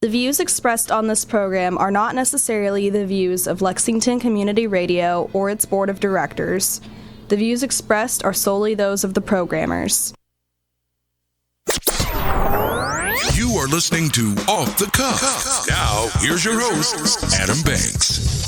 The views expressed on this program are not necessarily the views of Lexington Community Radio or its board of directors. The views expressed are solely those of the programmers. You are listening to Off the Cuff. Now, here's your host, Adam Banks.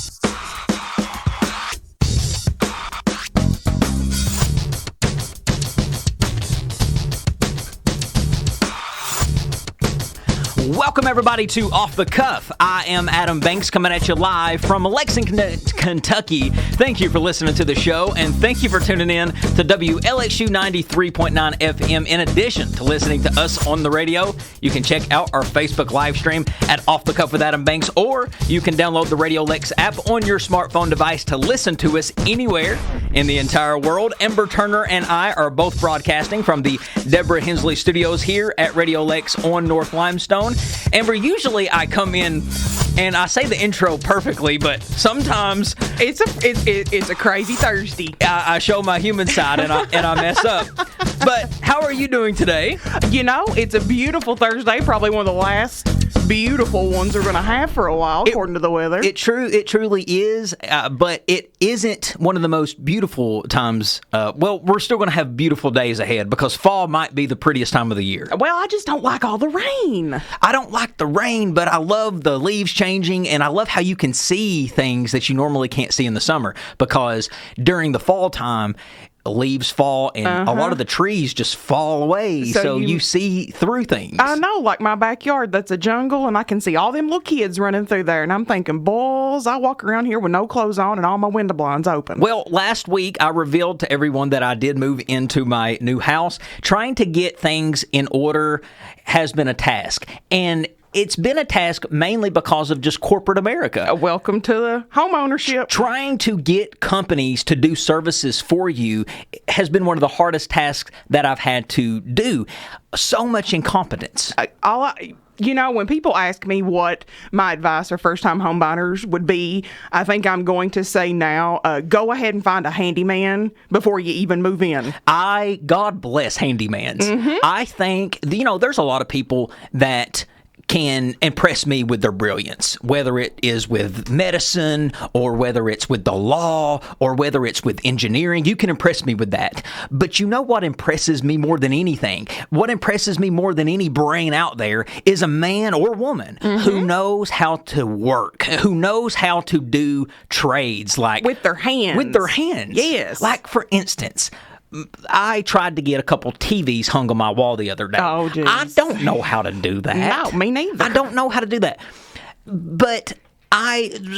Welcome, everybody, to Off the Cuff. I am Adam Banks, coming at you live from Lexington, Kentucky. Thank you for listening to the show, and thank you for tuning in to WLXU 93.9 FM. In addition to listening to us on the radio, you can check out our Facebook live stream at Off the Cuff with Adam Banks, or you can download the Radio Lex app on your smartphone device to listen to us anywhere in the entire world. Ember Turner and I are both broadcasting from the Deborah Hensley Studios here at Radio Lex on North Limestone. Amber, usually I come in and I say the intro perfectly, but sometimes it's a crazy Thursday. I show my human side and I mess up. But how are you doing today? You know, it's a beautiful Thursday, probably one of the last beautiful ones we're going to have for a while, according to the weather. It truly is, but it isn't one of the most beautiful times. Well, we're still going to have beautiful days ahead because fall might be the prettiest time of the year. Well, I just don't like all the rain. I don't like the rain, but I love the leaves changing, and I love how you can see things that you normally can't see in the summer, because during the fall time, leaves fall and a lot of the trees just fall away, so you see through things. I know, like my backyard, that's a jungle, and I can see all them little kids running through there, and I'm thinking, boys, I walk around here with no clothes on and all my window blinds open. Well, last week I revealed to everyone that I did move into my new house. Trying to get things in order has been a task, and it's been a task mainly because of just corporate America. Welcome to the home ownership. Trying to get companies to do services for you has been one of the hardest tasks that I've had to do. So much incompetence. You know, when people ask me what my advice for first-time home buyers would be, I think I'm going to say now, go ahead and find a handyman before you even move in. God bless handymans. I think, there's a lot of people that can impress me with their brilliance, whether it is with medicine or whether it's with the law or whether it's with engineering. You can impress me with that. But you know what impresses me more than anything? What impresses me more than any brain out there is a man or woman who knows how to work, who knows how to do trades, like with their hands. With their hands. Yes. Like, for instance, I tried to get a couple TVs hung on my wall the other day. Oh, geez. I don't know how to do that. No, me neither. I don't know how to do that. But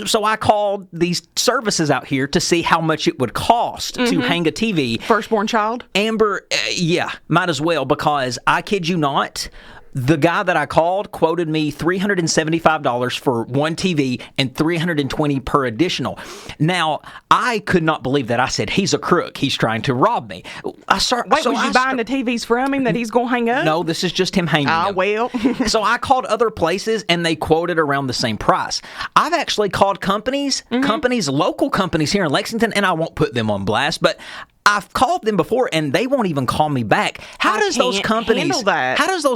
so I called these services out here to see how much it would cost to hang a TV. Firstborn child? Amber, yeah, might as well, because I kid you not, the guy that I called quoted me $375 for one TV and $320 per additional. Now, I could not believe that. I said, he's a crook. He's trying to rob me. Was you buying the TVs from him that he's going to hang up? No, this is just him hanging them. Well. So I called other places, and they quoted around the same price. I've actually called companies, local companies here in Lexington, and I won't put them on blast, but I've called them before, and they won't even call me back. How does those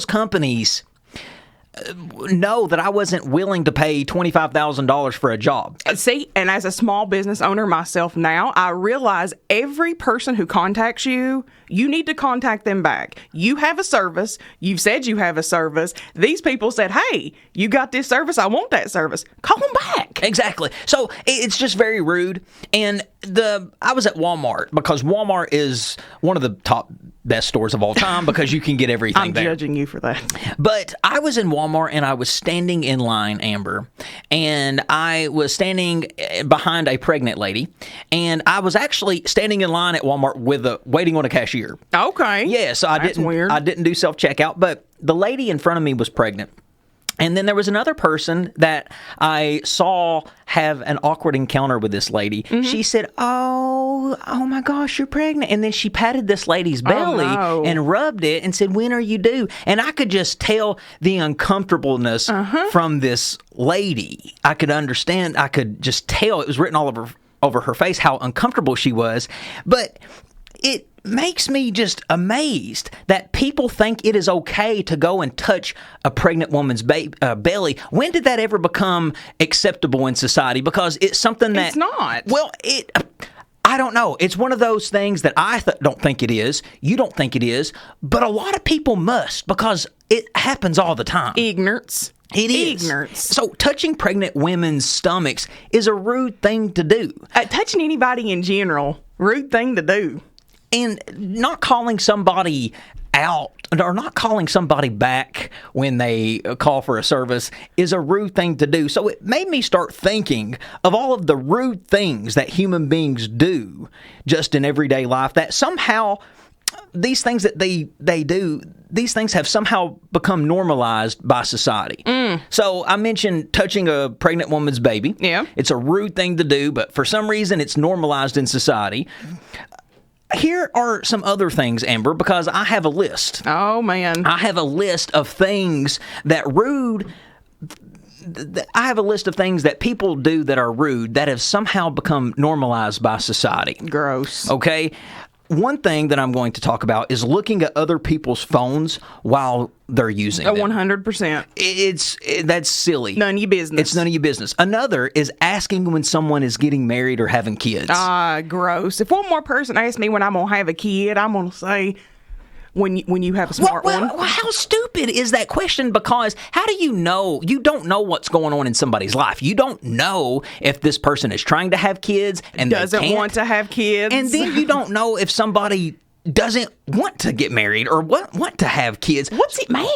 companies know that I wasn't willing to pay $25,000 for a job? See, and as a small business owner myself now, I realize every person who contacts you, you need to contact them back. You have a service. You've said you have a service. These people said, hey, you got this service. I want that service. Call them back. Exactly. So it's just very rude. And I was at Walmart, because Walmart is one of the top best stores of all time, because you can get everything there. I'm judging you for that. But I was in Walmart, and I was standing in line, Amber, and I was standing behind a pregnant lady, and I was actually standing in line at Walmart waiting on a cashier. Okay. Yeah, so That's weird. I didn't do self-checkout, but the lady in front of me was pregnant. And then there was another person that I saw have an awkward encounter with this lady. She said, oh my gosh, you're pregnant. And then she patted this lady's belly and rubbed it and said, when are you due? And I could just tell the uncomfortableness from this lady. I could understand. I could just tell. It was written all over her face how uncomfortable she was. But it makes me just amazed that people think it is okay to go and touch a pregnant woman's belly. When did that ever become acceptable in society? Because it's something that... It's not. Well, I don't know. It's one of those things that I don't think it is. You don't think it is. But a lot of people must, because it happens all the time. Ignorance. It is. Ignorance. So touching pregnant women's stomachs is a rude thing to do. Touching anybody in general, rude thing to do. And not calling somebody out or not calling somebody back when they call for a service is a rude thing to do. So it made me start thinking of all of the rude things that human beings do just in everyday life, that somehow these things that they do, these things have somehow become normalized by society. So I mentioned touching a pregnant woman's baby. Yeah. It's a rude thing to do, but for some reason it's normalized in society. Here are some other things, Amber, because I have a list. Oh, man. I have a list of things that I have a list of things that people do that are rude that have somehow become normalized by society. Gross. Okay? One thing that I'm going to talk about is looking at other people's phones while they're using them. 100%. That's silly. None of your business. It's none of your business. Another is asking when someone is getting married or having kids. Gross. If one more person asks me when I'm going to have a kid, I'm going to say when you have a smart one. Well, how stupid is that question? Because how do you know? You don't know what's going on in somebody's life. You don't know if this person is trying to have kids and doesn't want to have kids. And then you don't know if somebody doesn't want to get married or want to have kids. What's it matter?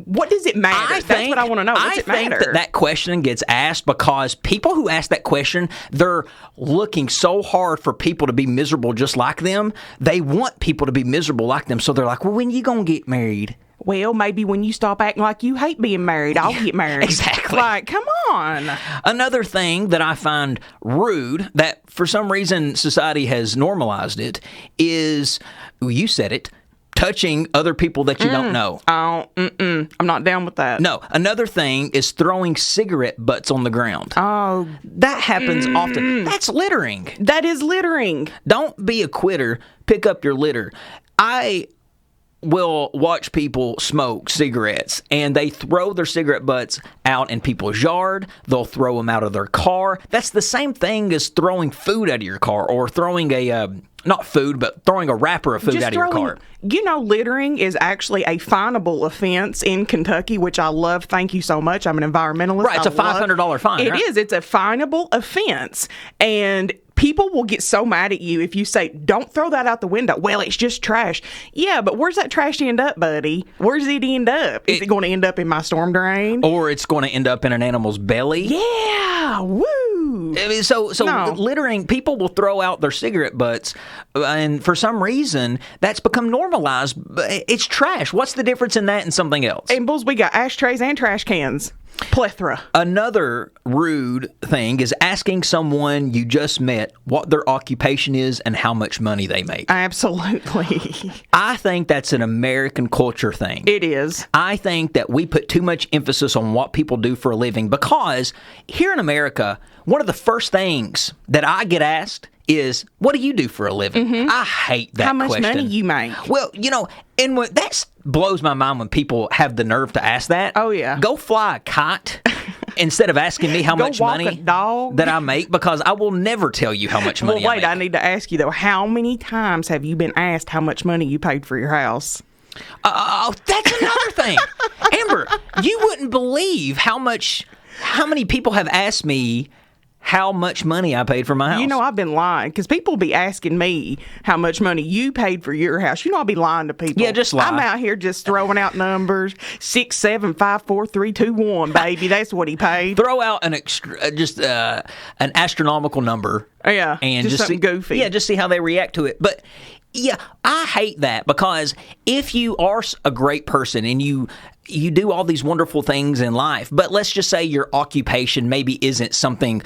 What does it matter? That's what I want to know. What's it matter? I think that question gets asked because people who ask that question, they're looking so hard for people to be miserable just like them. They want people to be miserable like them. So they're like, well, when you going to get married? Well, maybe when you stop acting like you hate being married, I'll get married. Exactly. Like, come on. Another thing that I find rude, that for some reason society has normalized it, is, you said it, touching other people that you don't know. I'm not down with that. No. Another thing is throwing cigarette butts on the ground. Oh. That happens often. That's littering. That is littering. Don't be a quitter. Pick up your litter. I will watch people smoke cigarettes, and they throw their cigarette butts out in people's yard. They'll throw them out of their car. That's the same thing as throwing food out of your car, or throwing not food, but throwing a wrapper of food out of your car. You know, littering is actually a finable offense in Kentucky, which I love. Thank you so much. I'm an environmentalist. Right, it's a $500 fine. It is. It's a finable offense. And people will get so mad at you if you say, don't throw that out the window. Well, it's just trash. Yeah, but where's that trash end up, buddy? Where's it end up? Is it going to end up in my storm drain? Or it's going to end up in an animal's belly? Yeah, woo! I mean, so No. littering, people will throw out their cigarette butts, and for some reason, that's become normalized. It's trash. What's the difference in that and something else? And bulls, we got ashtrays and trash cans. Plethora. Another rude thing is asking someone you just met what their occupation is and how much money they make. Absolutely. I think that's an American culture thing. It is. I think that we put too much emphasis on what people do for a living, because here in America, one of the first things that I get asked is, what do you do for a living? I hate that question. How much money you make? Well, and that blows my mind when people have the nerve to ask that. Oh, yeah. Go fly a kite instead of asking me how much walk money a dog. that I make, because I will never tell you how much money I make. I need to ask you, though, how many times have you been asked how much money you paid for your house? Oh, that's another thing. Amber, you wouldn't believe how many people have asked me how much money I paid for my house. You know, I've been lying, because people be asking me how much money you paid for your house. You know, I'll be lying to people. Yeah, just lie. I'm out here just throwing out numbers. 6, 7, 5, 4, 3, 2, 1, baby. That's what he paid. Throw out an astronomical number. Yeah, and just something goofy. Yeah, just see how they react to it. But yeah, I hate that, because if you are a great person and you do all these wonderful things in life, but let's just say your occupation maybe isn't something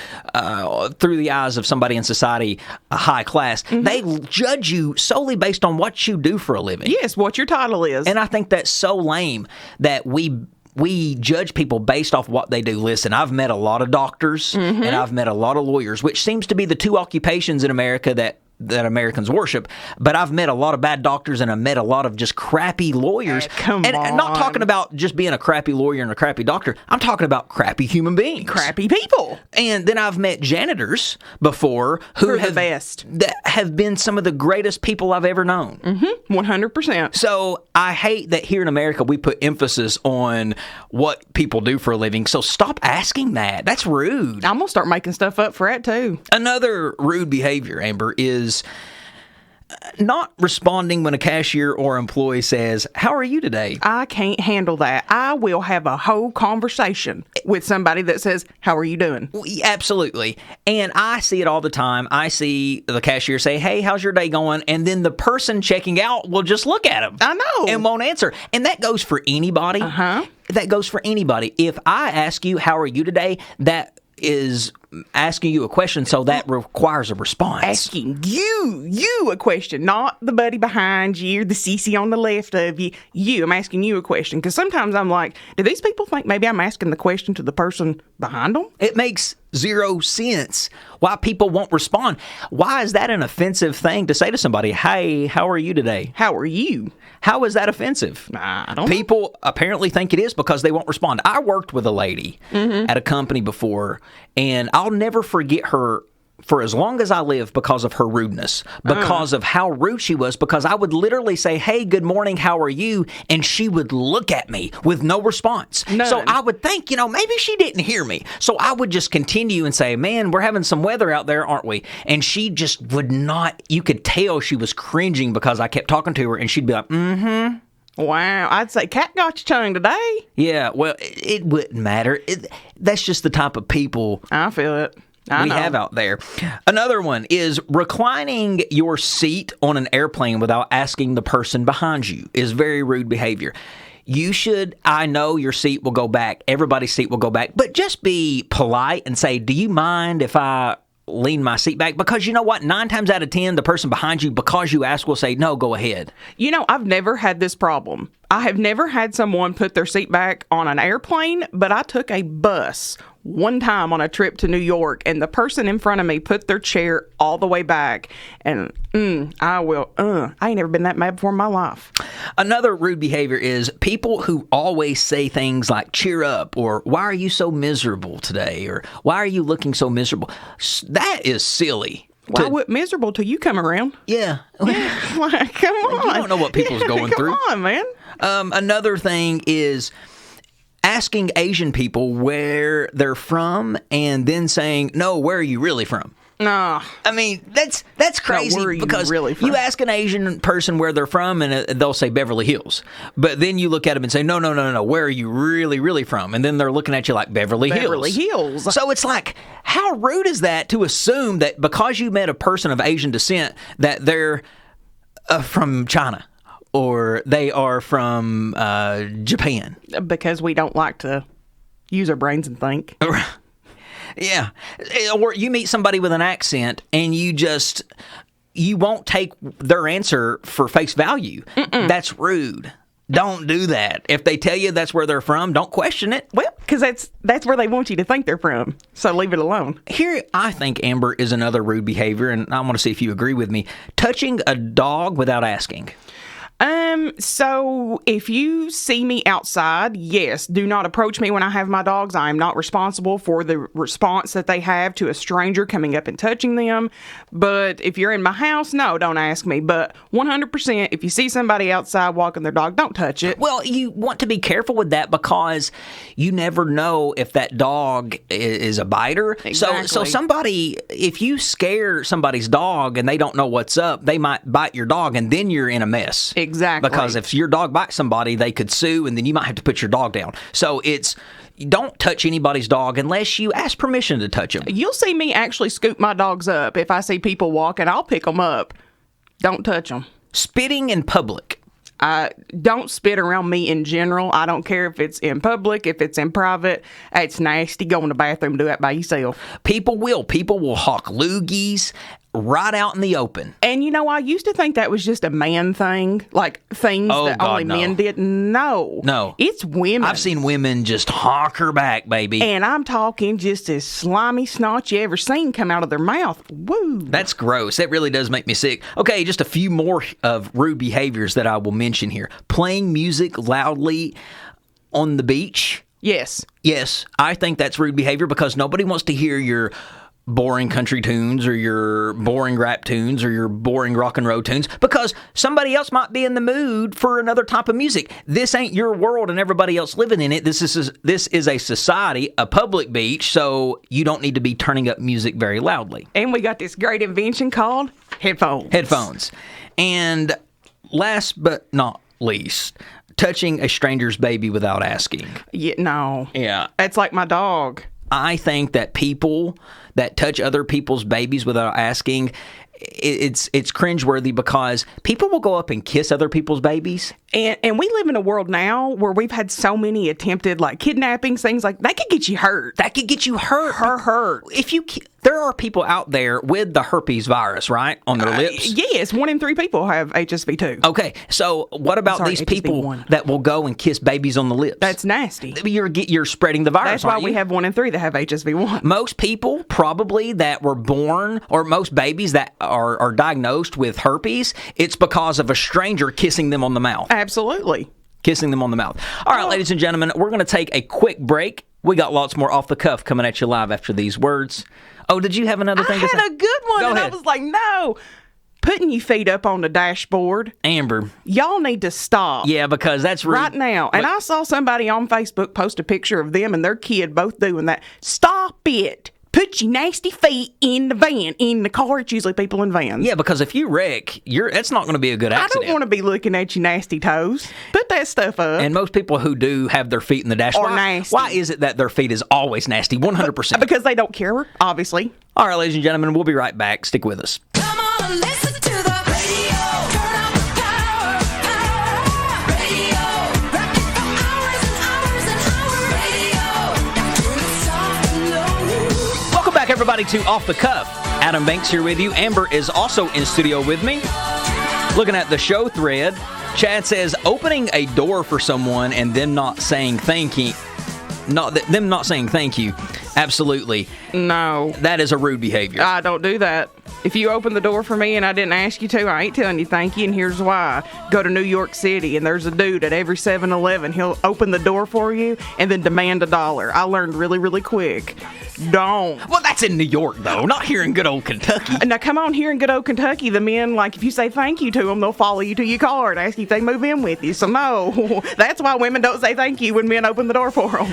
through the eyes of somebody in society high class, they judge you solely based on what you do for a living. Yes, what your title is. And I think that's so lame that we judge people based off what they do. Listen, I've met a lot of doctors and I've met a lot of lawyers, which seems to be the two occupations in America that that Americans worship, but I've met a lot of bad doctors and I've met a lot of just crappy lawyers. Come on. I'm not talking about just being a crappy lawyer and a crappy doctor. I'm talking about crappy human beings. Crappy people. And then I've met janitors before who They're have, the best. that have been some of the greatest people I've ever known. 100%. So I hate that here in America we put emphasis on what people do for a living. So stop asking that. That's rude. I'm going to start making stuff up for that, too. Another rude behavior, Amber, is not responding when a cashier or employee says, "How are you today?" I can't handle that. I will have a whole conversation with somebody that says, "How are you doing?" Absolutely. And I see it all the time. I see the cashier say, "Hey, how's your day going?" And then the person checking out will just look at him. I know. And won't answer. And that goes for anybody. That goes for anybody. If I ask you, "How are you today?" that is asking you a question, so that requires a response. Asking you a question, not the buddy behind you or the CC on the left of you. I'm asking you a question, because sometimes I'm like, do these people think maybe I'm asking the question to the person behind them? It makes zero sense why people won't respond. Why is that an offensive thing to say to somebody? "Hey, how are you today?" How are you? How is that offensive? I don't know. People apparently think it is because they won't respond. I worked with a lady at a company before, and I'll never forget her for as long as I live because of her rudeness, because of how rude she was, because I would literally say, "Hey, good morning, how are you?" And she would look at me with no response. None. So I would think, maybe she didn't hear me. So I would just continue and say, "Man, we're having some weather out there, aren't we?" And she just would not, you could tell she was cringing because I kept talking to her, and she'd be like, Wow. I'd say, cat got your tongue today. yeah, well, it wouldn't matter. That's just the type of people I feel it. I we know. have out there. Another one is reclining your seat on an airplane without asking the person behind you is very rude behavior. I know your seat will go back, everybody's seat will go back, but just be polite and say, "Do you mind if I lean my seat back?" Because you know what? 9 times out of 10, the person behind you, because you ask, will say, "No, go ahead." I've never had this problem. I have never had someone put their seat back on an airplane, but I took a bus one time on a trip to New York, and the person in front of me put their chair all the way back, and I ain't never been that mad before in my life. Another rude behavior is people who always say things like "cheer up" or "why are you so miserable today?" or "why are you looking so miserable?" That is silly. Well, I wasn't miserable till you come around. Yeah. Like, come on. You don't know what people's going through. Come on, man. Another thing is asking Asian people where they're from and then saying, "No, where are you really from?" No. I mean, that's crazy, where are you because really from? you ask an Asian person where they're from and they'll say Beverly Hills. But then you look at them and say, no, where are you really, really from? And then they're looking at you like Beverly Hills. So it's like, how rude is that to assume that because you met a person of Asian descent that they're from China or they are from Japan? Because we don't like to use our brains and think. Yeah. Or you meet somebody with an accent and you won't take their answer for face value. That's rude. Don't do that. If they tell you that's where they're from, don't question it. Well, because that's where they want you to think they're from. So leave it alone. Here, I think, Amber, is another rude behavior, and I want to see if you agree with me. Touching a dog without asking. So if you see me outside, yes, do not approach me when I have my dogs. I am not responsible for the response that they have to a stranger coming up and touching them. But if you're in my house, no, don't ask me. But 100%, if you see somebody outside walking their dog, don't touch it. Well, you want to be careful with that because you never know if that dog is a biter. Exactly. So somebody, if you scare somebody's dog and they don't know what's up, they might bite your dog and then you're in a mess. Exactly. Because if your dog bites somebody, they could sue, and then you might have to put your dog down. So don't touch anybody's dog unless you ask permission to touch them. You'll see me actually scoop my dogs up. If I see people walking, I'll pick them up. Don't touch them. Spitting in public. Don't spit around me in general. I don't care if it's in public, if it's in private. It's nasty. Go in the bathroom and do that by yourself. People will hawk loogies, right out in the open. And I used to think that was just a man thing, like things that God, only no. men did. No. It's women. I've seen women just honker back, baby. And I'm talking just as slimy snot you ever seen come out of their mouth. Woo. That's gross. That really does make me sick. Okay, just a few more of rude behaviors that I will mention here. Playing music loudly on the beach. Yes. Yes, I think that's rude behavior because nobody wants to hear your boring country tunes or your boring rap tunes or your boring rock and roll tunes because somebody else might be in the mood for another type of music. This ain't your world and everybody else living in it. This is a society, a public beach, so you don't need to be turning up music very loudly. And we got this great invention called headphones. And last but not least, touching a stranger's baby without asking. Yeah, no. Yeah. That's like my dog. I think that people that touch other people's babies without asking, it's cringeworthy because people will go up and kiss other people's babies. And we live in a world now where we've had so many attempted kidnappings, things like that could get you hurt. That could get you hurt. Hurt. There are people out there with the herpes virus, right, on their lips. Yes, 1 in 3 people have HSV too. Okay, so what about these people that will go and kiss babies on the lips? That's nasty. You're spreading the virus. That's why we have 1 in 3 that have HSV1. Most people probably that were born, or most babies that are diagnosed with herpes, it's because of a stranger kissing them on the mouth. Absolutely. Kissing them on the mouth. All right, ladies and gentlemen, we're going to take a quick break. We got lots more off the cuff coming at you live after these words. Oh, did you have another thing to say? I had a good one, Go and ahead. I was like, no. Putting your feet up on the dashboard. Amber. Y'all need to stop. Yeah, because that's rude. Right now. And I saw somebody on Facebook post a picture of them and their kid both doing that. Stop it. Put your nasty feet in the van. In the car, it's usually people in vans. Yeah, because if you wreck, that's not going to be a good accident. I don't want to be looking at your nasty toes. Put that stuff up. And most people who do have their feet in the dashboard, nasty. Why is it that their feet is always nasty? 100%. Because they don't care, obviously. All right, ladies and gentlemen, we'll be right back. Stick with us. Come on, listen to the radio. Turn up the power, radio. Rock it for hours and hours and hours. Radio. Turn it soft and low. Welcome back, everybody, to Off the Cuff. Adam Banks here with you. Amber is also in studio with me. Looking at the show thread, Chad says, opening a door for someone and them not saying thank you. Them not saying thank you. Absolutely. No. That is a rude behavior. I don't do that. If you open the door for me and I didn't ask you to, I ain't telling you thank you, and here's why. Go to New York City, and there's a dude at every 7-Eleven. He'll open the door for you and then demand $1. I learned really, really quick. Don't. Well, that's in New York, though, not here in good old Kentucky. Now, come on, here in good old Kentucky, the men, if you say thank you to them, they'll follow you to your car and ask you if they move in with you. So, no, that's why women don't say thank you when men open the door for them.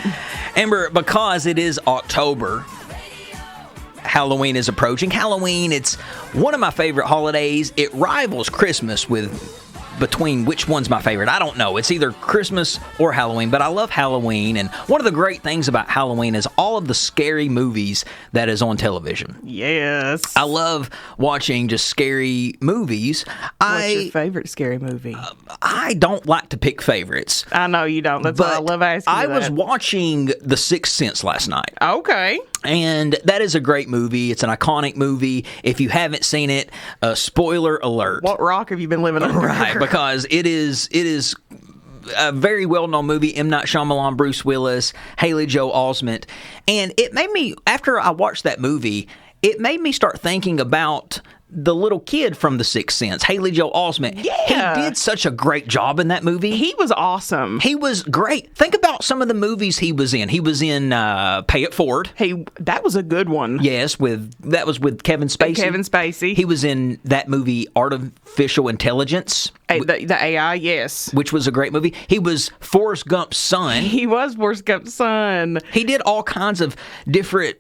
Amber, because it is October, Halloween is approaching. Halloween, it's one of my favorite holidays. It rivals Christmas between which one's my favorite. I don't know. It's either Christmas or Halloween, but I love Halloween. And one of the great things about Halloween is all of the scary movies that is on television. Yes. I love watching just scary movies. What's your favorite scary movie? I don't like to pick favorites. I know you don't. That's why I love asking you that. I was watching The Sixth Sense last night. Okay. And that is a great movie. It's an iconic movie. If you haven't seen it, spoiler alert. What rock have you been living under? Right, because it is a very well-known movie. M. Night Shyamalan, Bruce Willis, Haley Joel Osment. And it made me, after I watched that movie, it made me start thinking about the little kid from The Sixth Sense, Haley Joel Osment. Yeah. He did such a great job in that movie. He was awesome. He was great. Think about some of the movies he was in. He was in Pay It Forward. That was a good one. Yes, that was with Kevin Spacey. Kevin Spacey. He was in that movie Artificial Intelligence. The AI, yes. Which was a great movie. He was Forrest Gump's son. He was Forrest Gump's son. He did all kinds of different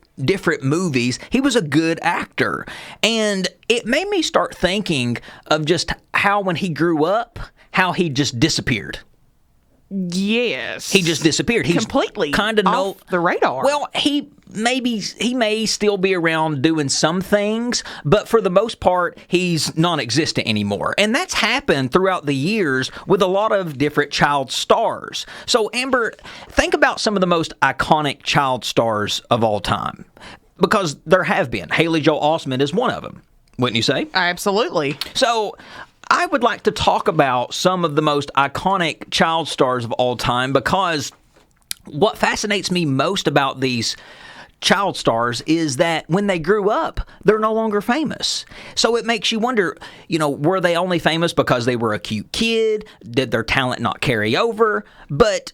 movies. He was a good actor. And it made me start thinking of just how when he grew up, how he just disappeared. Yes. He just disappeared. He's completely kind of off the radar. Well, he may still be around doing some things, but for the most part, he's non-existent anymore. And that's happened throughout the years with a lot of different child stars. So, Amber, think about some of the most iconic child stars of all time. Because there have been. Haley Joel Osment is one of them. Wouldn't you say? Absolutely. So I would like to talk about some of the most iconic child stars of all time, because what fascinates me most about these child stars is that when they grew up, they're no longer famous. So it makes you wonder, were they only famous because they were a cute kid? Did their talent not carry over? But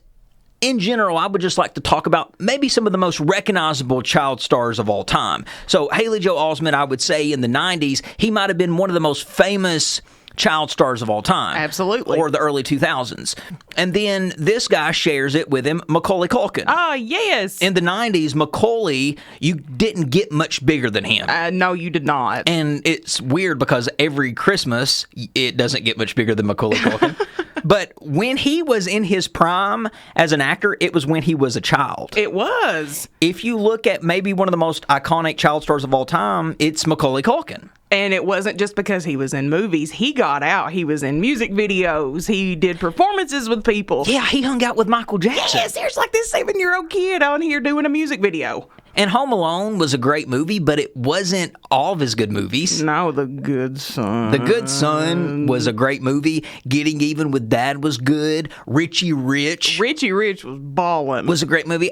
in general, I would just like to talk about maybe some of the most recognizable child stars of all time. So Haley Joel Osment, I would say in the 90s, he might have been one of the most famous child stars of all time. Absolutely. Or the early 2000s. And then this guy shares it with him, Macaulay Culkin. Ah, yes. In the 90s, Macaulay, you didn't get much bigger than him. No, you did not. And it's weird because every Christmas, it doesn't get much bigger than Macaulay Culkin. But when he was in his prime as an actor, it was when he was a child. It was. If you look at maybe one of the most iconic child stars of all time, it's Macaulay Culkin. And it wasn't just because he was in movies. He got out. He was in music videos. He did performances with people. Yeah, he hung out with Michael Jackson. Yes, there's like this 7-year-old kid on here doing a music video. And Home Alone was a great movie, but it wasn't all of his good movies. No, The Good Son. The Good Son was a great movie. Getting Even with Dad was good. Richie Rich was balling. was a great movie.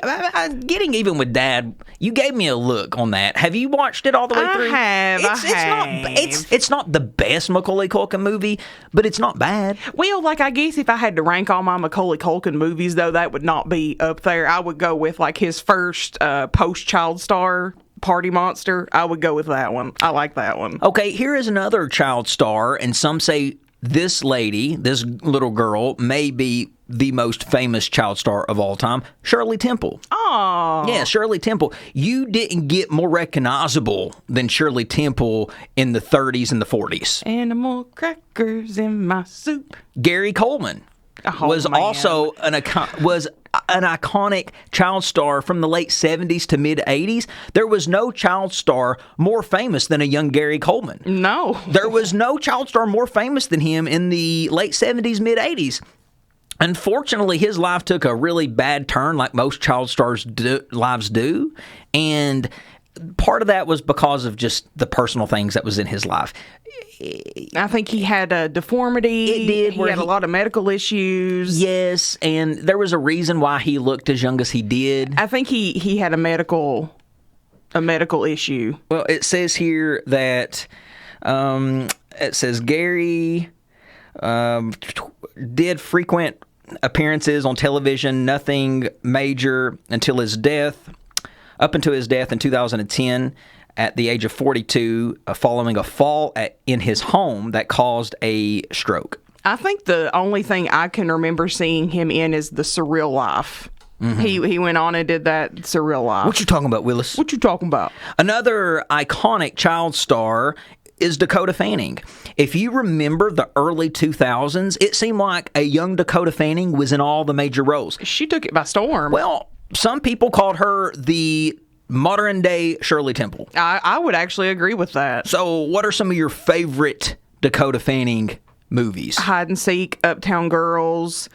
Getting Even with Dad, you gave me a look on that. Have you watched it all the way through? It's not the best Macaulay Culkin movie, but it's not bad. Well, I guess if I had to rank all my Macaulay Culkin movies, though, that would not be up there. I would go with his first post-child star, Party Monster. I would go with that one. I like that one. Okay, here is another child star, and some say this lady, this little girl, may be the most famous child star of all time, Shirley Temple. Oh. Yeah, Shirley Temple. You didn't get more recognizable than Shirley Temple in the 30s and the 40s. Animal crackers in my soup. Gary Coleman was also an iconic child star from the late 70s to mid 80s. There was no child star more famous than a young Gary Coleman. No. There was no child star more famous than him in the late 70s, mid 80s. Unfortunately, his life took a really bad turn, like most child stars' lives do, and part of that was because of just the personal things that was in his life. I think he had a deformity. It did. He had a lot of medical issues. Yes, and there was a reason why he looked as young as he did. I think he had a medical issue. Well, it says here that it says Gary did frequent appearances on television, nothing major until his death. Up until his death in 2010, at the age of 42, following a fall in his home that caused a stroke. I think the only thing I can remember seeing him in is The Surreal Life. Mm-hmm. He went on and did that Surreal Life. What you talking about, Willis? What you talking about? Another iconic child star is Dakota Fanning. If you remember the early 2000s, it seemed like a young Dakota Fanning was in all the major roles. She took it by storm. Well, some people called her the modern-day Shirley Temple. I would actually agree with that. So what are some of your favorite Dakota Fanning movies? Hide and Seek, Uptown Girls.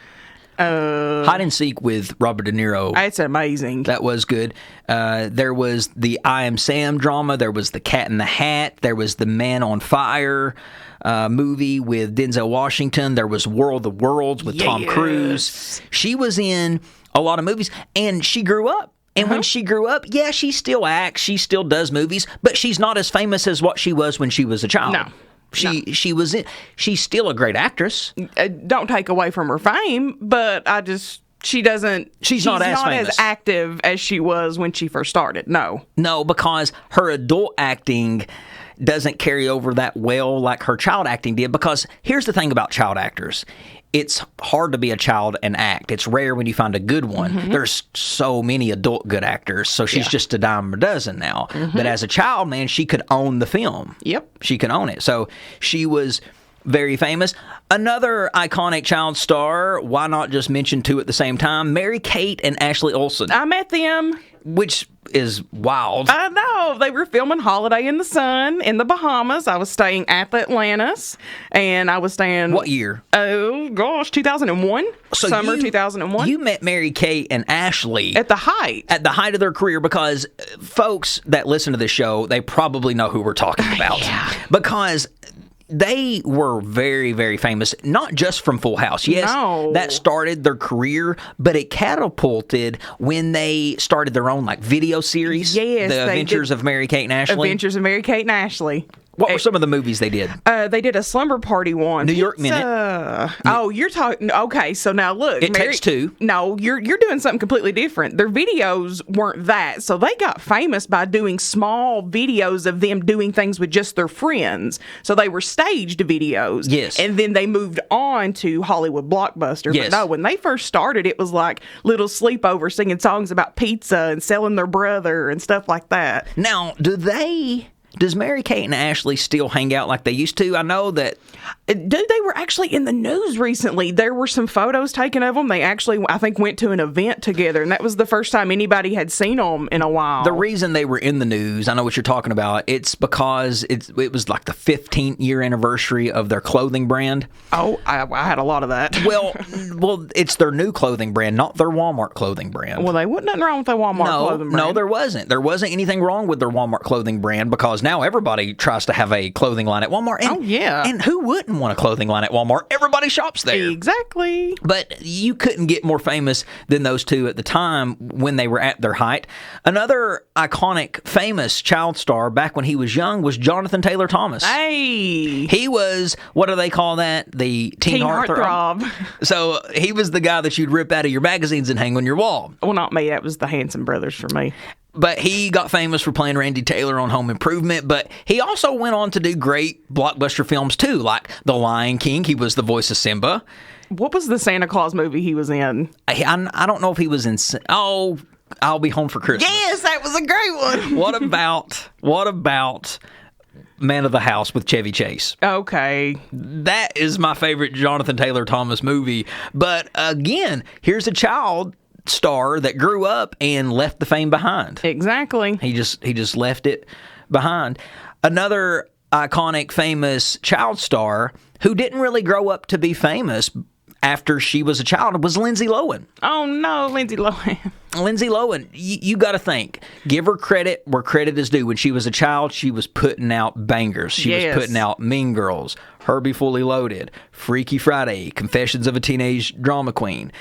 Hide and Seek with Robert De Niro. It's amazing. That was good. There was the I Am Sam drama. There was the Cat in the Hat. There was the Man on Fire movie with Denzel Washington. There was World of Worlds with Tom Cruise. She was in a lot of movies, and she grew up. And when she grew up, yeah, she still acts. She still does movies, but she's not as famous as what she was when she was a child. No. She's still a great actress. Don't take away from her fame, but she's not as active as she was when she first started. No, because her adult acting doesn't carry over that well like her child acting did. Because here's the thing about child actors. It's hard to be a child and act. It's rare when you find a good one. Mm-hmm. There's so many adult good actors, so she's just a dime a dozen now. Mm-hmm. But as a child, man, she could own the film. Yep. She could own it. So she was very famous. Another iconic child star, why not just mention two at the same time? Mary-Kate and Ashley Olsen. I met them. Which is wild. I know. They were filming Holiday in the Sun in the Bahamas. I was staying at the Atlantis, and I was staying... What year? Oh, gosh, 2001? So Summer 2001? You met Mary-Kate and Ashley... At the height. At the height of their career, because folks that listen to this show, they probably know who we're talking about. Because... they were very, very famous, not just from Full House. Yes, that started their career, but it catapulted when they started their own video series. Yes, The Adventures of Mary-Kate and Ashley. Adventures of Mary-Kate and Ashley. What were some of the movies they did? They did a slumber party one. New York Minute. Oh, you're talking... Okay, so now look. It Takes Two. No, you're doing something completely different. Their videos weren't that. So they got famous by doing small videos of them doing things with just their friends. So they were staged videos. Yes. And then they moved on to Hollywood blockbuster. Yes. But no, when they first started, it was like little sleepovers singing songs about pizza and selling their brother and stuff like that. Now, does Mary-Kate and Ashley still hang out like they used to? I know that... Dude, they were actually in the news recently. There were some photos taken of them. They actually, I think, went to an event together, and that was the first time anybody had seen them in a while. The reason they were in the news, I know what you're talking about, it's because it was like the 15th year anniversary of their clothing brand. Oh, I had a lot of that. Well, it's their new clothing brand, not their Walmart clothing brand. Well, they wasn't nothing wrong with their Walmart clothing brand. No, there wasn't. There wasn't anything wrong with their Walmart clothing brand, because now everybody tries to have a clothing line at Walmart. And, and who wouldn't want a clothing line at Walmart? Everybody shops there. Exactly. But you couldn't get more famous than those two at the time when they were at their height. Another iconic, famous child star back when he was young was Jonathan Taylor Thomas. Hey! He was, what do they call that? The teen heartthrob. So he was the guy that you'd rip out of your magazines and hang on your wall. Well, not me. That was the Hanson brothers for me. But he got famous for playing Randy Taylor on Home Improvement, but he also went on to do great blockbuster films too, like The Lion King. He was the voice of Simba. What was the Santa Claus movie he was in? I don't know if he was in... Oh, I'll Be Home for Christmas. Yes, that was a great one. What about Man of the House with Chevy Chase? Okay. That is my favorite Jonathan Taylor Thomas movie. But again, here's a child star that grew up and left the fame behind. Exactly. He just left it behind. Another iconic, famous child star who didn't really grow up to be famous after she was a child was Lindsay Lohan. Oh no, Lindsay Lohan. Lindsay Lohan, you got to think. Give her credit where credit is due. When she was a child, she was putting out bangers. She was putting out Mean Girls, Herbie Fully Loaded, Freaky Friday, Confessions of a Teenage Drama Queen.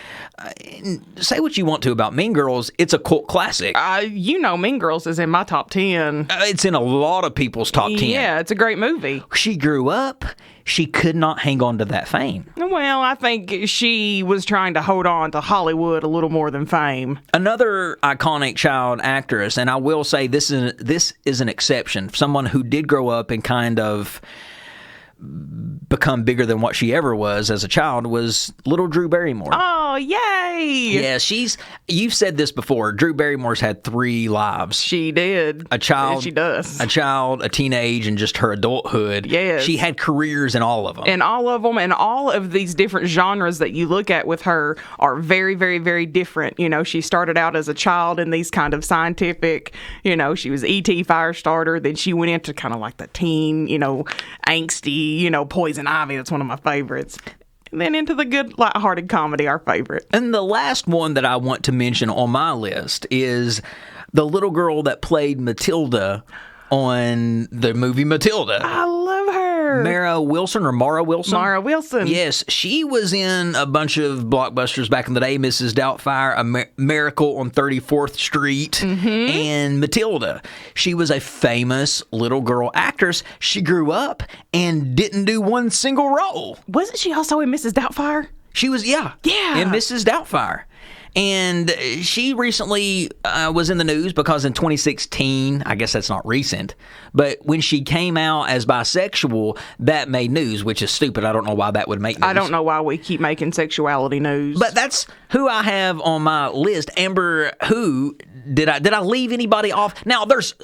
Say what you want to about Mean Girls, it's a cult classic. Mean Girls is in my top 10. It's in a lot of people's top 10. Yeah, it's a great movie. She grew up. She could not hang on to that fame. Well, I think she was trying to hold on to Hollywood a little more than fame. Another iconic child actress, and I will say this is an exception, someone who did grow up and kind of become bigger than what she ever was as a child, was little Drew Barrymore. Oh, yay! Yeah, you've said this before, Drew Barrymore's had 3 lives. She did. A child. Yeah, she does. A child, a teenage, and just her adulthood. Yes. She had careers in all of them. And all of these different genres that you look at with her are very, very, very different. She started out as a child in these kind of scientific, she was E.T. Firestarter, then she went into kind of like the teen, angsty, Poison Ivy. That's one of my favorites. And then into the good, lighthearted comedy, our favorite. And the last one that I want to mention on my list is the little girl that played Matilda on the movie Matilda. I love her. Mara Wilson. Mara Wilson. Yes, she was in a bunch of blockbusters back in the day. Mrs. Doubtfire, A Miracle on 34th Street, and Matilda. She was a famous little girl actress. She grew up and didn't do one single role. Wasn't she also in Mrs. Doubtfire? She was, in Mrs. Doubtfire. And she recently was in the news because in 2016, I guess that's not recent, but when she came out as bisexual, that made news, which is stupid. I don't know why that would make news. I don't know why we keep making sexuality news. But that's who I have on my list. Amber, who did I leave anybody off? Now, there's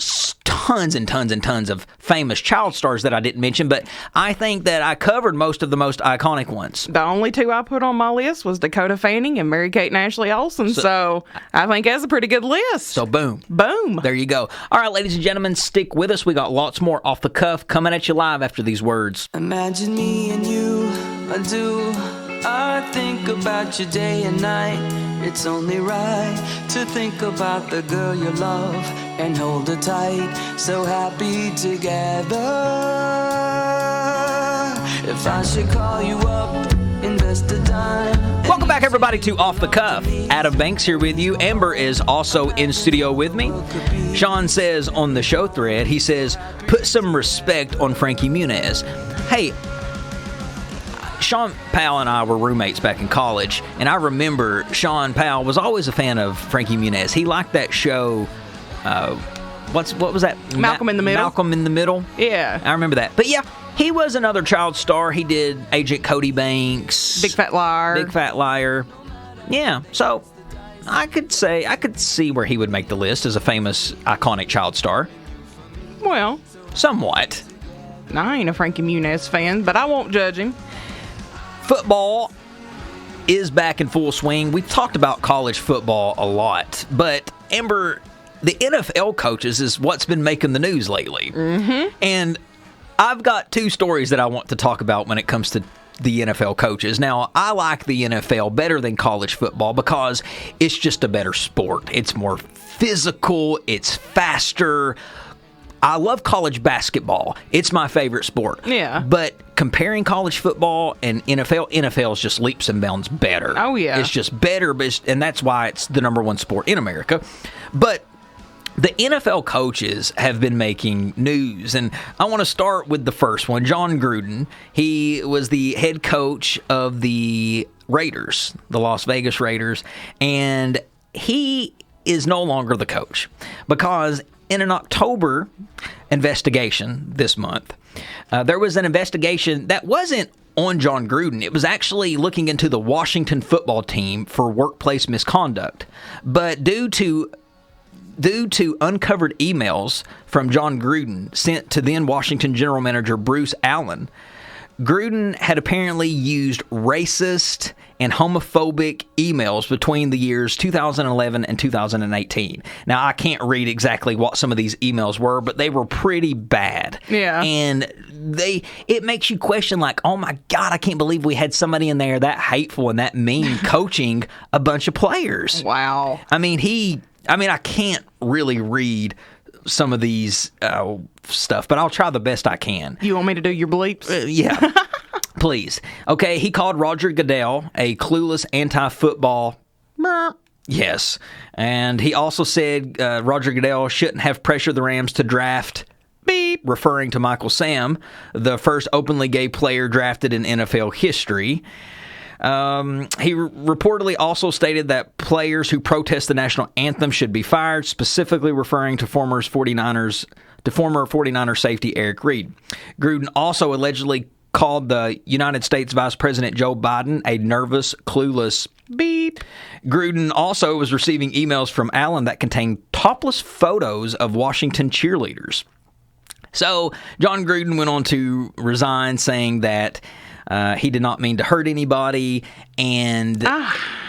tons and tons and tons of famous child stars that I didn't mention, but I think that I covered most of the most iconic ones. The only two I put on my list was Dakota Fanning and Mary-Kate and Ashley Olsen, so I think that's a pretty good list. So boom. Boom. There you go. All right, ladies and gentlemen, stick with us. We got lots more off the cuff coming at you live after these words. Imagine me and you, I do. I think about you day and night. It's only right to think about the girl you love and hold her tight. So happy together. If I should call you up, invest a dime. Welcome back, everybody, to Off the Cuff. Adam Banks here with you. Amber is also in studio with me. Sean says on the show thread, he says, put some respect on Frankie Muniz. Hey, Sean Powell and I were roommates back in college, and I remember Sean Powell was always a fan of Frankie Muniz. He liked that show. What was that? Malcolm in the Middle. Malcolm in the Middle. Yeah. I remember that. But yeah, he was another child star. He did Agent Cody Banks, Big Fat Liar. Big Fat Liar. Yeah, so I could see where he would make the list as a famous, iconic child star. Well, Somewhat. I ain't a Frankie Muniz fan, but I won't judge him. Football is back in full swing. We've talked about college football a lot, but Amber, the NFL coaches is what's been making the news lately. Mm-hmm. And I've got two stories that I want to talk about when it comes to the NFL coaches. Now, I like the NFL better than college football because it's just a better sport. It's more physical, it's faster. I love college basketball. It's my favorite sport. Yeah. But comparing college football and NFL is just leaps and bounds better. Oh, yeah. It's just better, and that's why it's the number one sport in America. But the NFL coaches have been making news, and I want to start with the first one, Jon Gruden. He was the head coach of the Raiders, the Las Vegas Raiders, and he is no longer the coach because in an October investigation this month, there was an investigation that wasn't on Jon Gruden. It was actually looking into the Washington football team for workplace misconduct. But due to uncovered emails from Jon Gruden sent to then Washington general manager Bruce Allen, Gruden had apparently used racist and homophobic emails between the years 2011 and 2018. Now, I can't read exactly what some of these emails were, but they were pretty bad. Yeah. And it makes you question, like, oh my God, I can't believe we had somebody in there that hateful and that mean coaching a bunch of players. Wow. I mean, I can't really read some of these stuff, but I'll try the best I can. You want me to do your bleeps? Yeah. Please. Okay, he called Roger Goodell a clueless anti-football. Yes. And he also said Roger Goodell shouldn't have pressured the Rams to draft, beep, referring to Michael Sam, the first openly gay player drafted in NFL history. He reportedly also stated that players who protest the national anthem should be fired, specifically referring to former 49er safety Eric Reid. Gruden also allegedly called the United States Vice President Joe Biden a nervous, clueless beep. Gruden also was receiving emails from Allen that contained topless photos of Washington cheerleaders. So Jon Gruden went on to resign, saying that he did not mean to hurt anybody, and I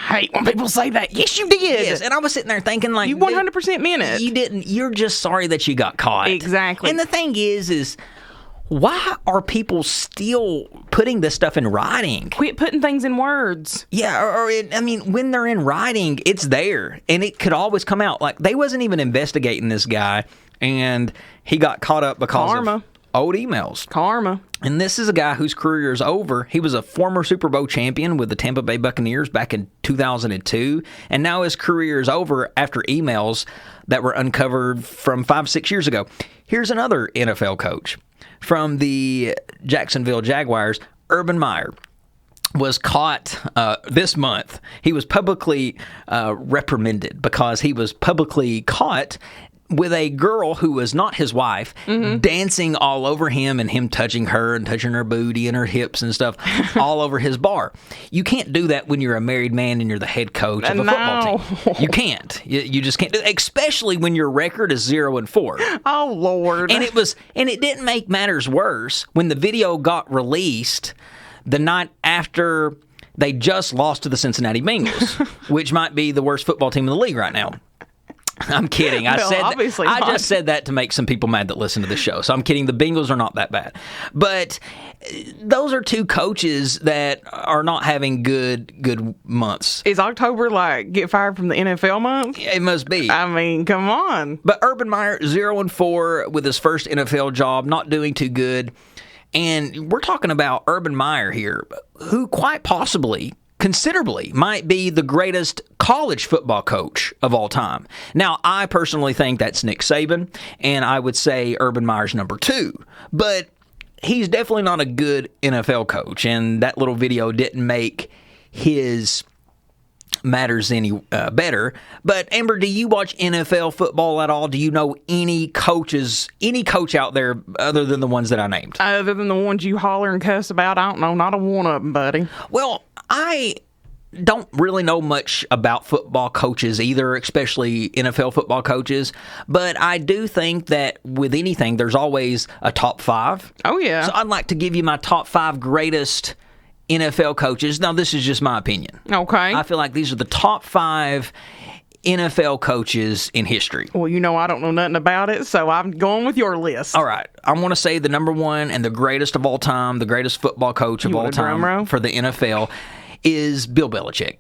hate when people say that. Yes, you did. Yes, and I was sitting there thinking, like, You 100% meant it. You didn't. You're just sorry that you got caught. Exactly. And the thing is why are people still putting this stuff in writing? Quit putting things in words. Yeah, when they're in writing, it's there, and it could always come out. Like, they wasn't even investigating this guy, and he got caught up because of old emails. Karma. And this is a guy whose career is over. He was a former Super Bowl champion with the Tampa Bay Buccaneers back in 2002, and now his career is over after emails that were uncovered from 5-6 years ago. Here's another NFL coach from the Jacksonville Jaguars, Urban Meyer. Was caught this month. He was publicly reprimanded because he was publicly caught with a girl who was not his wife dancing all over him and him touching her and touching her booty and her hips and stuff all over his bar. You can't do that when you're a married man and you're the head coach of a football team. You can't. You just can't do it, especially when your record is 0-4. Oh, Lord. And it didn't make matters worse when the video got released the night after they just lost to the Cincinnati Bengals, which might be the worst football team in the league right now. I'm kidding. I just said that to make some people mad that listen to the show. So I'm kidding. The Bengals are not that bad. But those are two coaches that are not having good months. Is October like get fired from the NFL month? It must be. I mean, come on. But Urban Meyer, 0-4 with his first NFL job, not doing too good. And we're talking about Urban Meyer here, who quite possibly, considerably, might be the greatest college football coach of all time. Now, I personally think that's Nick Saban, and I would say Urban Meyer's number 2. But he's definitely not a good NFL coach, and that little video didn't make his matters any better. But Amber, do you watch NFL football at all? Do you know any coach out there other than the ones that I named? Other than the ones you holler and cuss about, I don't know. Not a one of them, buddy. Well, I don't really know much about football coaches either, especially NFL football coaches. But I do think that with anything, there's always a top 5. Oh, yeah. So I'd like to give you my top 5 greatest NFL coaches. Now, this is just my opinion. Okay. I feel like these are the top 5 NFL coaches in history. Well, I don't know nothing about it, so I'm going with your list. All right. I want to say the number 1 and the greatest of all time, the greatest football coach of all time for the NFL is Bill Belichick.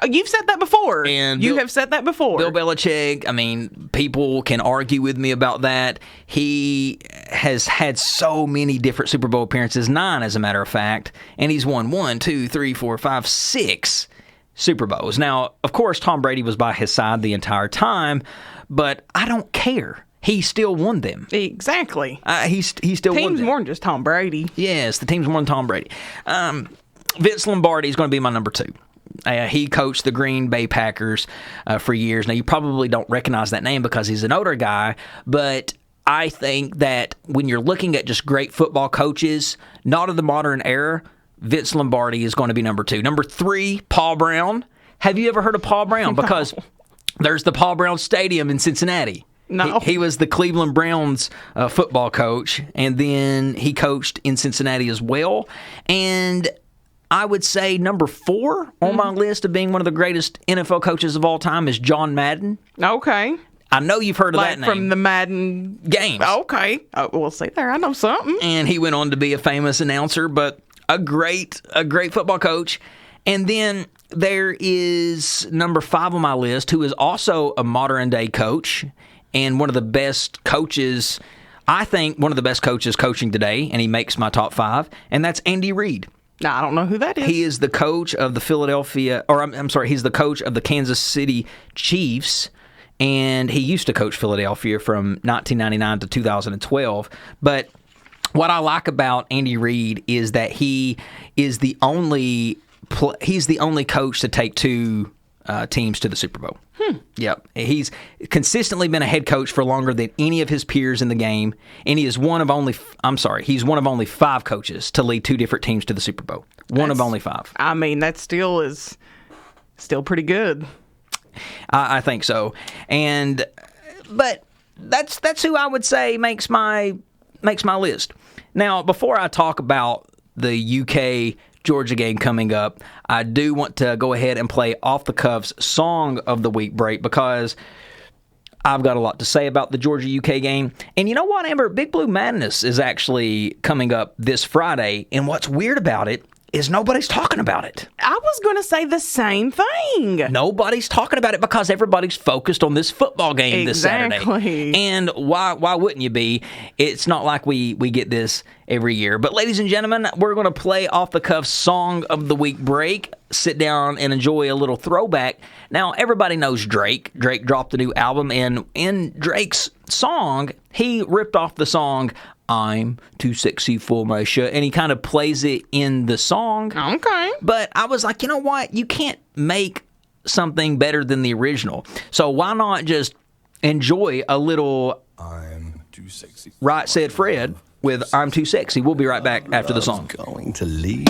You've said that before. And you have said that before. Bill Belichick, I mean, people can argue with me about that. He has had so many different Super Bowl appearances, 9 as a matter of fact, and he's won 1, 2, 3, 4, 5, 6 Super Bowls. Now, of course, Tom Brady was by his side the entire time, but I don't care. He still won them. Exactly. He still won them. Team's more than just Tom Brady. Yes, the team's more than Tom Brady. Vince Lombardi is going to be my number 2. He coached the Green Bay Packers for years. Now, you probably don't recognize that name because he's an older guy, but I think that when you're looking at just great football coaches, not of the modern era, Vince Lombardi is going to be number 2. Number 3, Paul Brown. Have you ever heard of Paul Brown? Because there's the Paul Brown Stadium in Cincinnati. No. He was the Cleveland Browns football coach, and then he coached in Cincinnati as well. And I would say number 4 on my list of being one of the greatest NFL coaches of all time is John Madden. Okay. I know you've heard of that name. From the Madden games. Okay. Well, see there, I know something. And he went on to be a famous announcer, but a great football coach. And then there is number 5 on my list, who is also a modern-day coach and one of the best coaches, I think one of the best coaches coaching today, and he makes my top 5, and that's Andy Reid. Now, I don't know who that is. He is the coach of the he's the coach of the Kansas City Chiefs, and he used to coach Philadelphia from 1999 to 2012. But what I like about Andy Reid is that he is the only coach to take 2 teams to the Super Bowl. Yep. He's consistently been a head coach for longer than any of his peers in the game, and he's one of only 5 coaches to lead 2 different teams to the Super Bowl. One of only 5. I mean, that still is pretty good. I think so. But that's who I would say makes my list. Now, before I talk about the UK Georgia game coming up, I do want to go ahead and play Off the Cuff's Song of the Week break because I've got a lot to say about the Georgia-UK game. And you know what, Amber? Big Blue Madness is actually coming up this Friday, and what's weird about it is nobody's talking about it. I was going to say the same thing. Nobody's talking about it because everybody's focused on this football game this Saturday. And why wouldn't you be? It's not like we get this every year. But ladies and gentlemen, we're going to play Off the Cuff Song of the Week break. Sit down and enjoy a little throwback. Now, everybody knows Drake. Drake dropped a new album, and in Drake's song, he ripped off the song I'm Too Sexy for My Shirt, and he kind of plays it in the song. Okay. But I was like, you know what? You can't make something better than the original. So why not just enjoy a little I'm too sexy. Right Said Fred with I'm Too Sexy. We'll be right back after the song. Going to leave me.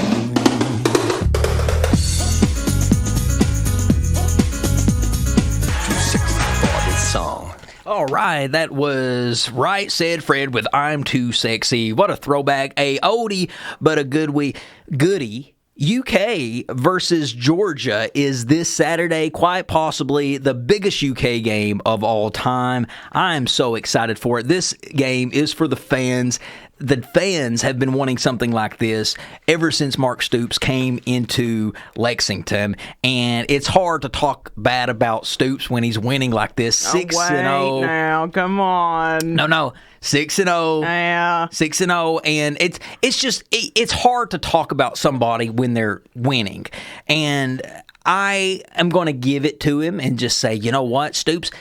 Too sexy for this song. All right, that was Right Said Fred with I'm Too Sexy. What a throwback, a oldie, but a goodie. UK versus Georgia is this Saturday, quite possibly the biggest UK game of all time. I am so excited for it. This game is for the fans. The fans have been wanting something like this ever since Mark Stoops came into Lexington, and it's hard to talk bad about Stoops when he's winning like this. 6-0. Now, come on. No. 6-0. Yeah. 6-0, and it's hard to talk about somebody when they're winning. And I am going to give it to him and just say, you know what, Stoops,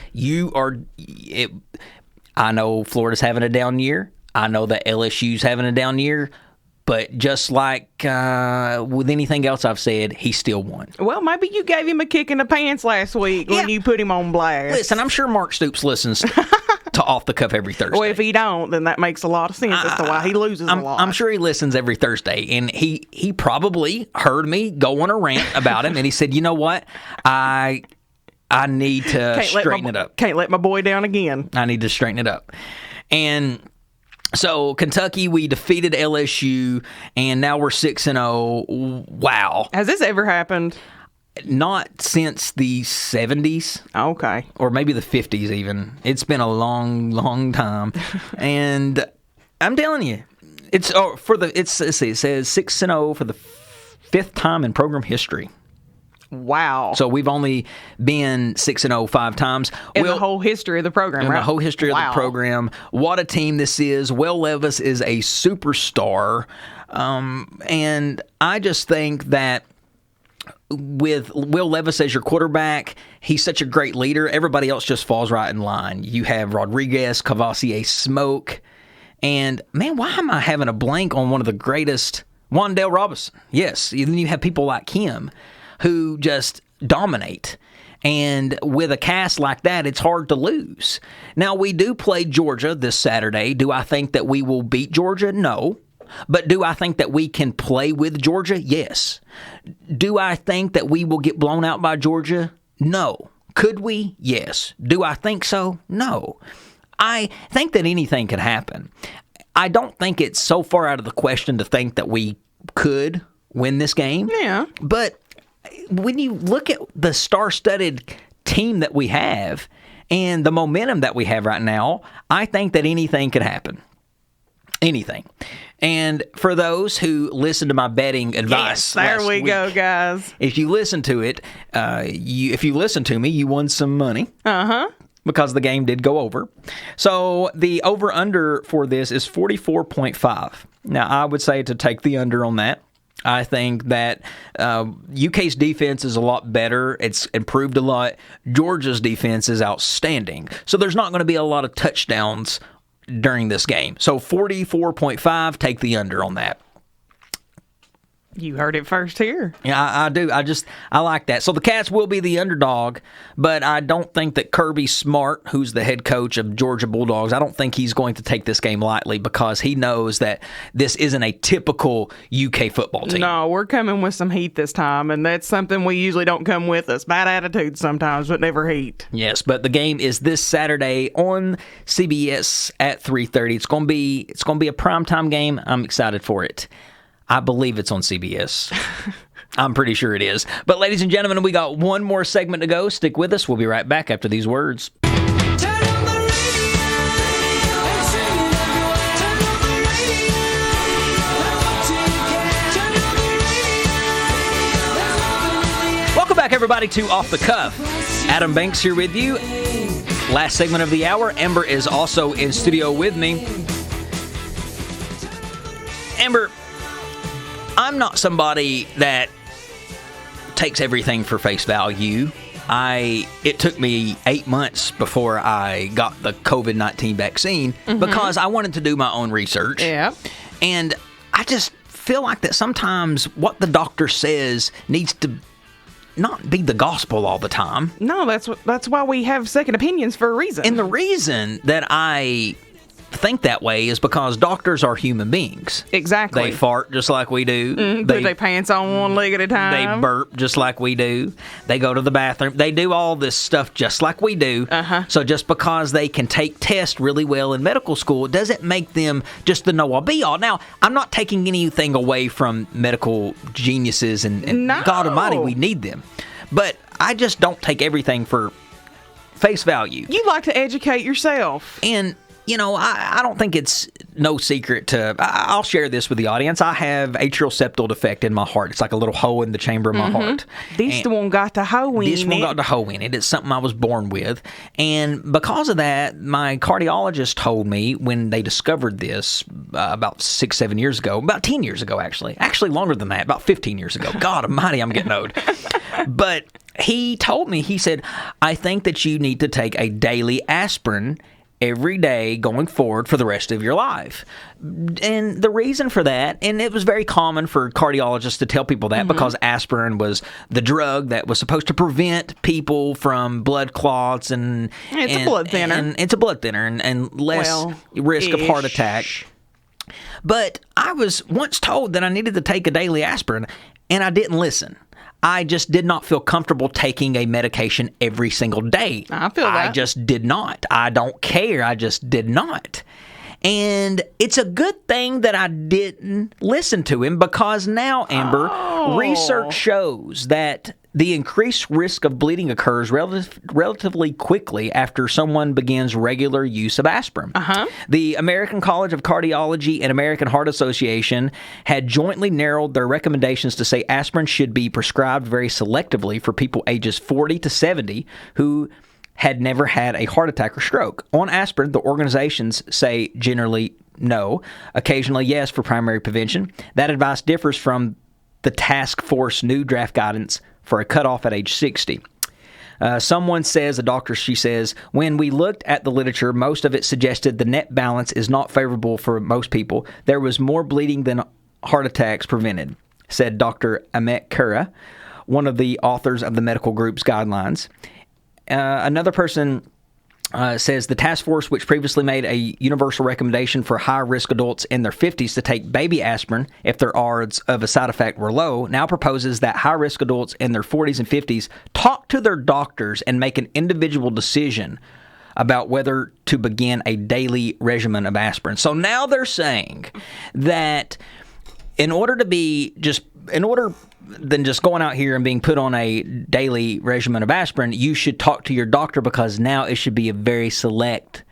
I know Florida's having a down year. I know that LSU's having a down year. But just like with anything else I've said, he still won. Well, maybe you gave him a kick in the pants last week when you put him on blast. Listen, I'm sure Mark Stoops listens to Off the Cuff every Thursday. Well, if he don't, then that makes a lot of sense as to why he loses a lot. I'm sure he listens every Thursday, and he probably heard me go on a rant about him, and he said, you know what? I need to straighten it up. Can't let my boy down again. I need to straighten it up. And so Kentucky, we defeated LSU, and now we're 6-0. Wow. Has this ever happened? Not since the 70s. Okay. Or maybe the 50s even. It's been a long, long time. And I'm telling you, it says 6-0 for the fifth time in program history. Wow. So we've only been 6-0 5 times. In the whole history of the program, right? In the whole history of the program. What a team this is. Will Levis is a superstar. And I just think that with Will Levis as your quarterback, he's such a great leader. Everybody else just falls right in line. You have Rodriguez, Cavassier, Smoke. And, man, why am I having a blank on one of the greatest? Wandale Robinson. Yes. And then you have people like him who just dominate. And with a cast like that, it's hard to lose. Now, we do play Georgia this Saturday. Do I think that we will beat Georgia? No. But do I think that we can play with Georgia? Yes. Do I think that we will get blown out by Georgia? No. Could we? Yes. Do I think so? No. I think that anything could happen. I don't think it's so far out of the question to think that we could win this game. Yeah. But when you look at the star-studded team that we have and the momentum that we have right now, I think that anything could happen. Anything. And for those who listen to my betting advice, yes, there we go, guys. If you listen to it, if you listen to me, you won some money. Because the game did go over. So the over-under for this is 44.5. Now, I would say to take the under on that. I think that UK's defense is a lot better. It's improved a lot. Georgia's defense is outstanding. So there's not going to be a lot of touchdowns during this game. So 44.5, take the under on that. You heard it first here. Yeah, I do. I like that. So the Cats will be the underdog, but I don't think that Kirby Smart, who's the head coach of Georgia Bulldogs, I don't think he's going to take this game lightly because he knows that this isn't a typical UK football team. No, we're coming with some heat this time, and that's something we usually don't come with us. Bad attitude sometimes, but never heat. Yes, but the game is this Saturday on CBS at 3:30. It's going to be a primetime game. I'm excited for it. I believe it's on CBS. I'm pretty sure it is. But ladies and gentlemen, we got one more segment to go. Stick with us. We'll be right back after these words. Welcome back, everybody, to Off the Cuff. Adam Banks here with you. Last segment of the hour. Amber is also in studio with me. Amber, I'm not somebody that takes everything for face value. It took me 8 months before I got the COVID-19 vaccine because I wanted to do my own research. Yeah. And I just feel like that sometimes what the doctor says needs to not be the gospel all the time. No, that's why we have second opinions for a reason. And the reason that I think that way is because doctors are human beings. Exactly. They fart just like we do. Put their pants on one leg at a time. They burp just like we do. They go to the bathroom. They do all this stuff just like we do. So just because they can take tests really well in medical school doesn't make them just the know-all be-all. Now, I'm not taking anything away from medical geniuses, and No. God Almighty, we need them. But I just don't take everything for face value. You like to educate yourself. And I don't think it's no secret to. I'll share this with the audience. I have atrial septal defect in my heart. It's like a little hole in the chamber of my heart. This one got the hoe in This one it. got the hoe in it. It's something I was born with. And because of that, my cardiologist told me when they discovered this about 6-7 years ago, about 10 years ago, actually longer than that, about 15 years ago. God almighty, I'm getting old. But he told me, he said, I think that you need to take a daily aspirin every day going forward for the rest of your life. And the reason for that, and it was very common for cardiologists to tell people that because aspirin was the drug that was supposed to prevent people from blood clots and It's a blood thinner. And it's a blood thinner and less risk of heart ish. attack. But I was once told that I needed to take a daily aspirin, and I didn't listen. I just did not feel comfortable taking a medication every single day. I feel that. I just did not. I don't care. I just did not. And it's a good thing that I didn't listen to him because now, Amber, research shows that the increased risk of bleeding occurs relatively quickly after someone begins regular use of aspirin. The American College of Cardiology and American Heart Association had jointly narrowed their recommendations to say aspirin should be prescribed very selectively for people ages 40 to 70 who had never had a heart attack or stroke. On aspirin, the organizations say generally no, occasionally yes for primary prevention. That advice differs from the task force new draft guidance for a cutoff at age 60. Someone says, a doctor, she says, when we looked at the literature, most of it suggested the net balance is not favorable for most people. There was more bleeding than heart attacks prevented, said Dr. Amit Kura, one of the authors of the medical group's guidelines. Another person says the task force, which previously made a universal recommendation for high-risk adults in their 50s to take baby aspirin if their odds of a side effect were low, now proposes that high-risk adults in their 40s and 50s talk to their doctors and make an individual decision about whether to begin a daily regimen of aspirin. So now they're saying that in order than just going out here and being put on a daily regimen of aspirin, you should talk to your doctor because now it should be a very select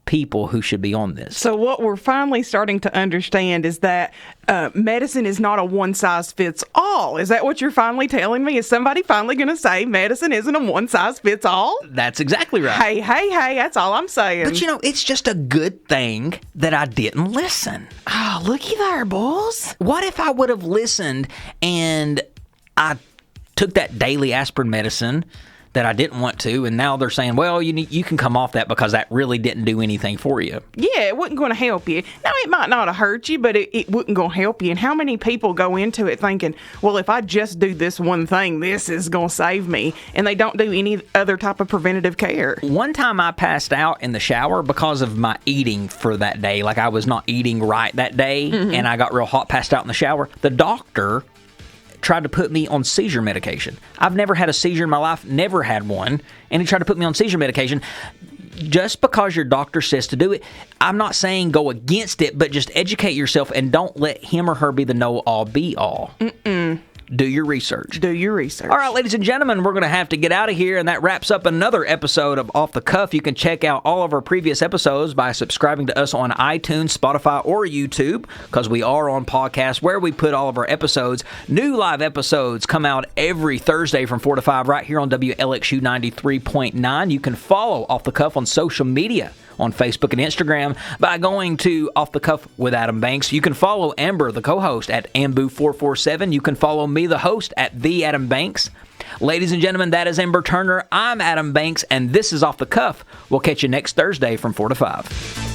people who should be on this. So what we're finally starting to understand is that medicine is not a one-size-fits-all. Is that what you're finally telling me? Is somebody finally going to say medicine isn't a one-size-fits-all? That's exactly right. Hey, that's all I'm saying. But it's just a good thing that I didn't listen. Oh, looky there, boys. What if I would have listened and I took that daily aspirin medicine that I didn't want to, and now they're saying, well, you can come off that because that really didn't do anything for you. Yeah, it wasn't going to help you. Now, it might not have hurt you, but it wasn't going to help you. And how many people go into it thinking, well, if I just do this one thing, this is going to save me, and they don't do any other type of preventative care? One time I passed out in the shower because of my eating for that day. Like I was not eating right that day, and I got real hot, passed out in the shower. The doctor tried to put me on seizure medication. I've never had a seizure in my life, never had one, and he tried to put me on seizure medication. Just because your doctor says to do it, I'm not saying go against it, but just educate yourself and don't let him or her be the know-all, be-all. Do your research. Do your research. All right, ladies and gentlemen, we're going to have to get out of here, and that wraps up another episode of Off the Cuff. You can check out all of our previous episodes by subscribing to us on iTunes, Spotify, or YouTube, because we are on podcast where we put all of our episodes. New live episodes come out every Thursday from 4 to 5 right here on WLXU 93.9. You can follow Off the Cuff on social media, on Facebook and Instagram by going to Off the Cuff with Adam Banks. You can follow Amber, the co-host, at Ambu447. You can follow me, the host, at The Adam Banks. Ladies and gentlemen, that is Amber Turner. I'm Adam Banks, and this is Off the Cuff. We'll catch you next Thursday from 4 to 5.